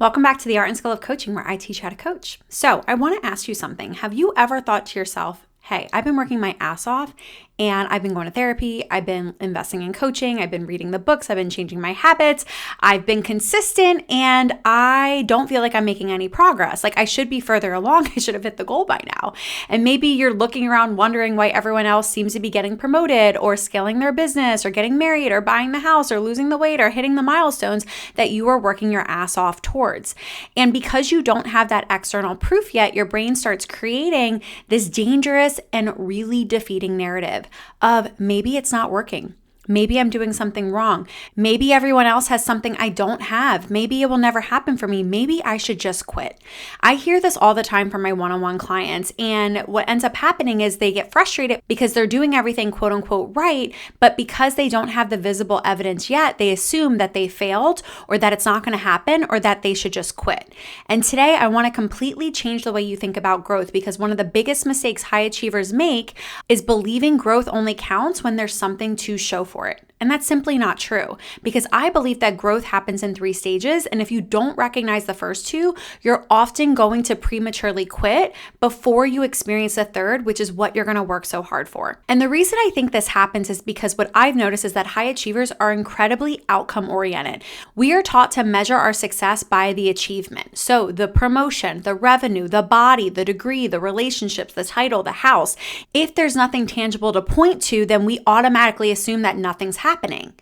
Welcome back to the Art and Skill of Coaching, where I teach how to coach. So I want to ask you something. Have you ever thought to yourself, hey, I've been working my ass off and I've been going to therapy, I've been investing in coaching, I've been reading the books, I've been changing my habits, I've been consistent, and I don't feel like I'm making any progress. Like I should be further along, I should have hit the goal by now. And maybe you're looking around wondering why everyone else seems to be getting promoted or scaling their business or getting married or buying the house or losing the weight or hitting the milestones that you are working your ass off towards. And because you don't have that external proof yet, your brain starts creating this dangerous and really defeating narrative of maybe it's not working. Maybe I'm doing something wrong. Maybe everyone else has something I don't have. Maybe it will never happen for me. Maybe I should just quit. I hear this all the time from my one-on-one clients. And what ends up happening is they get frustrated because they're doing everything quote unquote right. But because they don't have the visible evidence yet, they assume that they failed or that it's not going to happen or that they should just quit. And today I want to completely change the way you think about growth, because one of the biggest mistakes high achievers make is believing growth only counts when there's something to show for it. And that's simply not true, because I believe that growth happens in 3 stages. And if you don't recognize the first 2, you're often going to prematurely quit before you experience the third, which is what you're going to work so hard for. And the reason I think this happens is because what I've noticed is that high achievers are incredibly outcome oriented. We are taught to measure our success by the achievement. So the promotion, the revenue, the body, the degree, the relationships, the title, the house. If there's nothing tangible to point to, then we automatically assume that nothing's happening.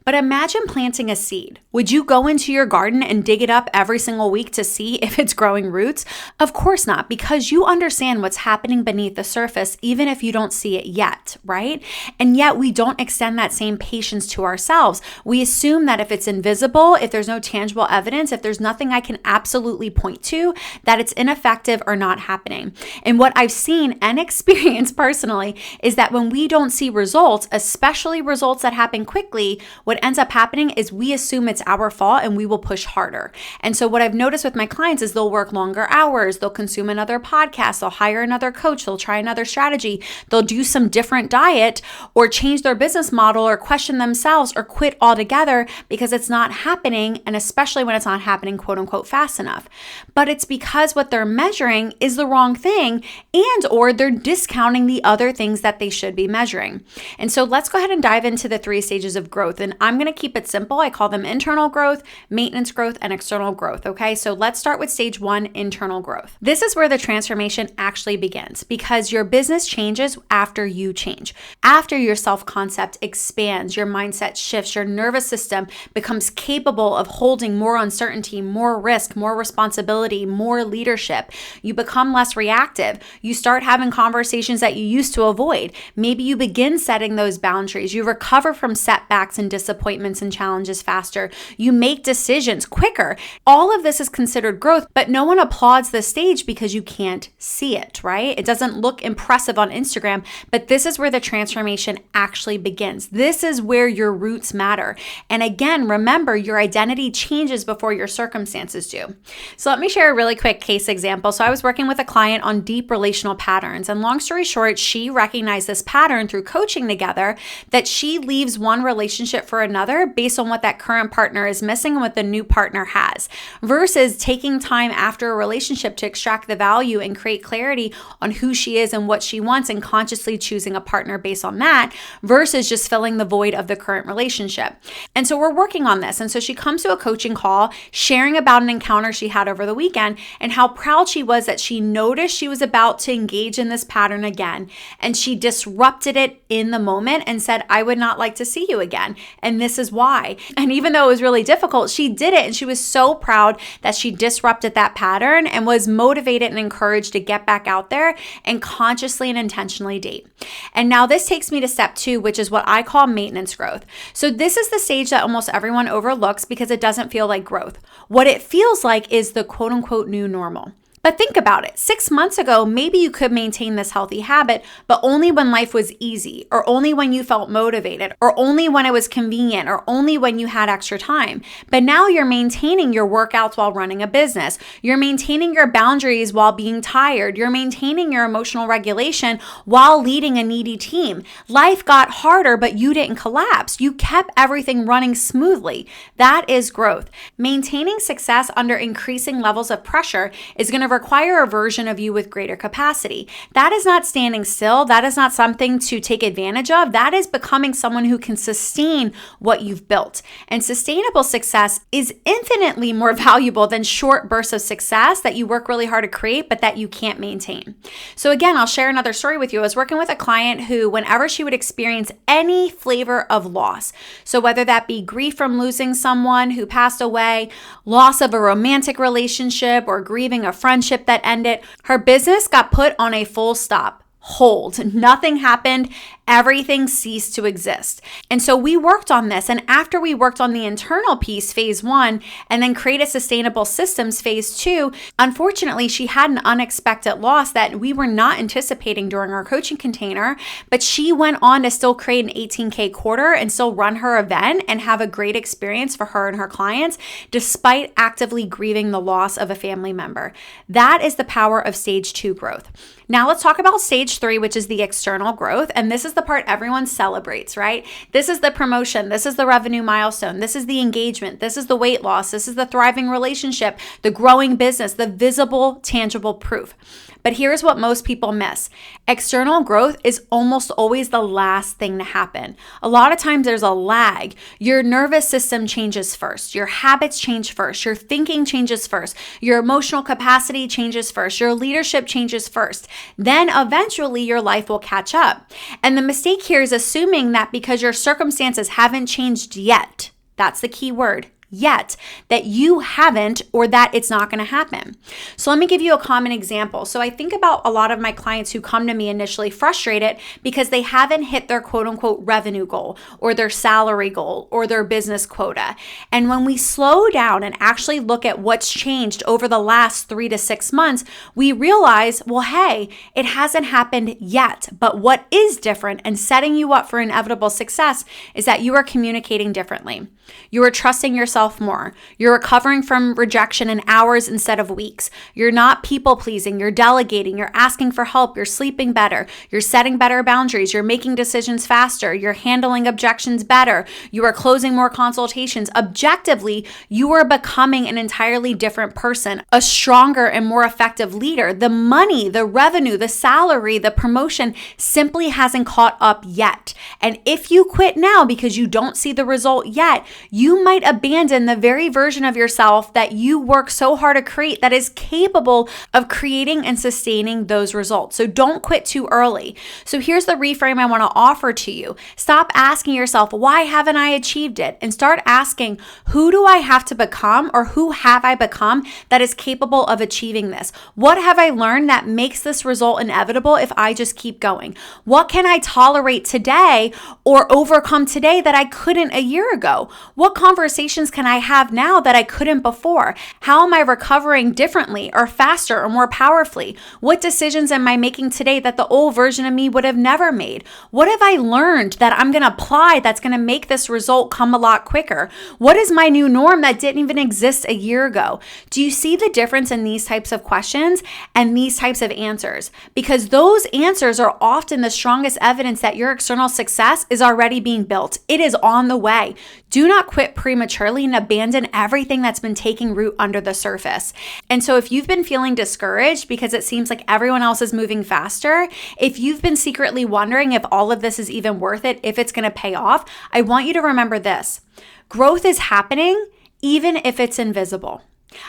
But imagine planting a seed. Would you go into your garden and dig it up every single week to see if it's growing roots? Of course not, because you understand what's happening beneath the surface, even if you don't see it yet, right? And yet we don't extend that same patience to ourselves. We assume that if it's invisible, if there's no tangible evidence, if there's nothing I can absolutely point to, that it's ineffective or not happening. And what I've seen and experienced personally is that when we don't see results, especially results that happen quickly, what ends up happening is we assume it's our fault and we will push harder. And so what I've noticed with my clients is they'll work longer hours, they'll consume another podcast, they'll hire another coach, they'll try another strategy, they'll do some different diet or change their business model or question themselves or quit altogether because it's not happening, and especially when it's not happening quote unquote fast enough. But it's because what they're measuring is the wrong thing, and or they're discounting the other things that they should be measuring. And so let's go ahead and dive into the 3 stages of growth. And I'm going to keep it simple. I call them internal growth, maintenance growth, and external growth. Okay. So let's start with stage 1, internal growth. This is where the transformation actually begins, because your business changes after you change. After your self-concept expands, your mindset shifts, your nervous system becomes capable of holding more uncertainty, more risk, more responsibility, more leadership. You become less reactive. You start having conversations that you used to avoid. Maybe you begin setting those boundaries. You recover from setbacks and disappointments and challenges faster. You make decisions quicker. All of this is considered growth, but no one applauds this stage because you can't see it, right? It doesn't look impressive on Instagram, but this is where the transformation actually begins. This is where your roots matter. And again, remember, your identity changes before your circumstances do. So let me share a really quick case example. So I was working with a client on deep relational patterns, and long story short, she recognized this pattern through coaching together, that she leaves one relationship for another based on what that current partner is missing and what the new partner has, versus taking time after a relationship to extract the value and create clarity on who she is and what she wants, and consciously choosing a partner based on that, versus just filling the void of the current relationship. And so we're working on this. And so she comes to a coaching call sharing about an encounter she had over the weekend and how proud she was that she noticed she was about to engage in this pattern again. And she disrupted it in the moment and said, I would not like to see you again. And this is why. And even though it was really difficult, she did it. And she was so proud that she disrupted that pattern and was motivated and encouraged to get back out there and consciously and intentionally date. And now this takes me to step 2, which is what I call maintenance growth. So this is the stage that almost everyone overlooks because it doesn't feel like growth. What it feels like is the quote unquote new normal. But think about it. 6 months ago, maybe you could maintain this healthy habit, but only when life was easy, or only when you felt motivated, or only when it was convenient, or only when you had extra time. But now you're maintaining your workouts while running a business. You're maintaining your boundaries while being tired. You're maintaining your emotional regulation while leading a needy team. Life got harder, but you didn't collapse. You kept everything running smoothly. That is growth. Maintaining success under increasing levels of pressure is going to require a version of you with greater capacity. That is not standing still. That is not something to take advantage of. That is becoming someone who can sustain what you've built. And sustainable success is infinitely more valuable than short bursts of success that you work really hard to create, but that you can't maintain. So again, I'll share another story with you. I was working with a client who, whenever she would experience any flavor of loss, so whether that be grief from losing someone who passed away, loss of a romantic relationship, or grieving a friendship that ended, her business got put on a full stop. Hold. Nothing happened. Everything ceased to exist. And so we worked on this. And after we worked on the internal piece, phase 1, and then created sustainable systems, phase 2, unfortunately, she had an unexpected loss that we were not anticipating during our coaching container, but she went on to still create an 18K quarter and still run her event and have a great experience for her and her clients, despite actively grieving the loss of a family member. That is the power of stage 2 growth. Now let's talk about stage 3, which is the external growth. And this is the part everyone celebrates, right? This is the promotion. This is the revenue milestone. This is the engagement. This is the weight loss. This is the thriving relationship, the growing business, the visible, tangible proof. But here's what most people miss. External growth is almost always the last thing to happen. A lot of times there's a lag. Your nervous system changes first. Your habits change first. Your thinking changes first. Your emotional capacity changes first. Your leadership changes first. Then eventually your life will catch up. And the mistake here is assuming that because your circumstances haven't changed yet, that's the key word, yet, that you haven't, or that it's not going to happen. So let me give you a common example. So I think about a lot of my clients who come to me initially frustrated because they haven't hit their quote unquote revenue goal, or their salary goal, or their business quota. And when we slow down and actually look at what's changed over the last 3 to 6 months, we realize, well, hey, it hasn't happened yet. But what is different and setting you up for inevitable success is that you are communicating differently. You are trusting yourself more. You're recovering from rejection in hours instead of weeks. You're not people pleasing. You're delegating. You're asking for help. You're sleeping better. You're setting better boundaries. You're making decisions faster. You're handling objections better. You are closing more consultations. Objectively, you are becoming an entirely different person, a stronger and more effective leader. The money, the revenue, the salary, the promotion simply hasn't caught up yet. And if you quit now because you don't see the result yet, you might abandon the very version of yourself that you work so hard to create that is capable of creating and sustaining those results. So don't quit too early. So here's the reframe I want to offer to you. Stop asking yourself, why haven't I achieved it? And start asking, who do I have to become, or who have I become that is capable of achieving this? What have I learned that makes this result inevitable if I just keep going? What can I tolerate today or overcome today that I couldn't a year ago? What conversations can I have now that I couldn't before? How am I recovering differently or faster or more powerfully? What decisions am I making today that the old version of me would have never made? What have I learned that I'm going to apply that's going to make this result come a lot quicker? What is my new norm that didn't even exist a year ago? Do you see the difference in these types of questions and these types of answers? Because those answers are often the strongest evidence that your external success is already being built. It is on the way. Do not quit prematurely and abandon everything that's been taking root under the surface. And so if you've been feeling discouraged because it seems like everyone else is moving faster, if you've been secretly wondering if all of this is even worth it, if it's going to pay off, I want you to remember this. Growth is happening even if it's invisible.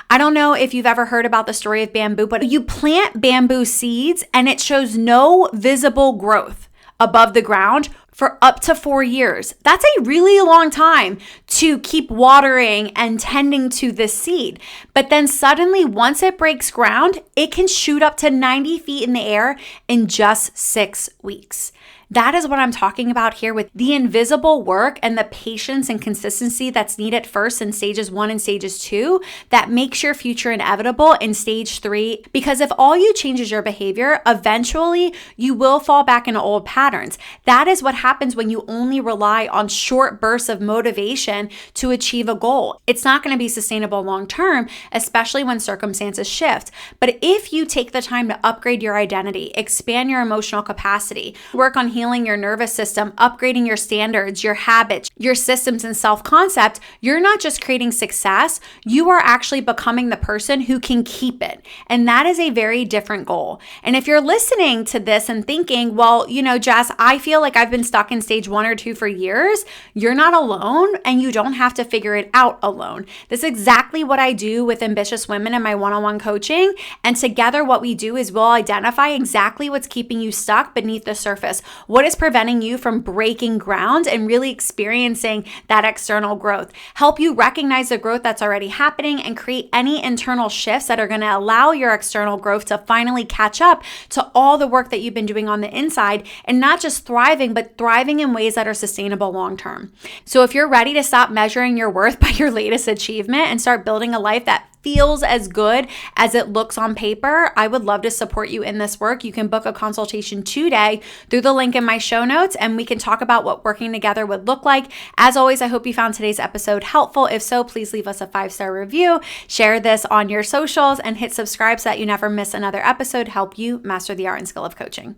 I don't know if you've ever heard about the story of bamboo, but you plant bamboo seeds and it shows no visible growth above the ground for up to 4 years. That's a really long time to keep watering and tending to this seed. But then suddenly, once it breaks ground, it can shoot up to 90 feet in the air in just 6 weeks. That is what I'm talking about here with the invisible work and the patience and consistency that's needed first in stages 1 and stages 2 that makes your future inevitable in stage 3. Because if all you change is your behavior, eventually you will fall back into old patterns. That is what happens when you only rely on short bursts of motivation to achieve a goal. It's not going to be sustainable long term, especially when circumstances shift. But if you take the time to upgrade your identity, expand your emotional capacity, work on healing your nervous system, upgrading your standards, your habits, your systems, and self-concept, you're not just creating success, you are actually becoming the person who can keep it. And that is a very different goal. And if you're listening to this and thinking, well, Jess, I feel like I've been stuck in stage 1 or 2 for years, you're not alone and you don't have to figure it out alone. This is exactly what I do with ambitious women in my one-on-one coaching. And together what we do is we'll identify exactly what's keeping you stuck beneath the surface. What is preventing you from breaking ground and really experiencing that external growth? Help you recognize the growth that's already happening and create any internal shifts that are going to allow your external growth to finally catch up to all the work that you've been doing on the inside, and not just thriving, but thriving in ways that are sustainable long term. So if you're ready to stop measuring your worth by your latest achievement and start building a life that feels as good as it looks on paper, I would love to support you in this work. You can book a consultation today through the link in my show notes, and we can talk about what working together would look like. As always, I hope you found today's episode helpful. If so, please leave us a 5-star review, share this on your socials, and hit subscribe so that you never miss another episode. Help you master the art and skill of coaching.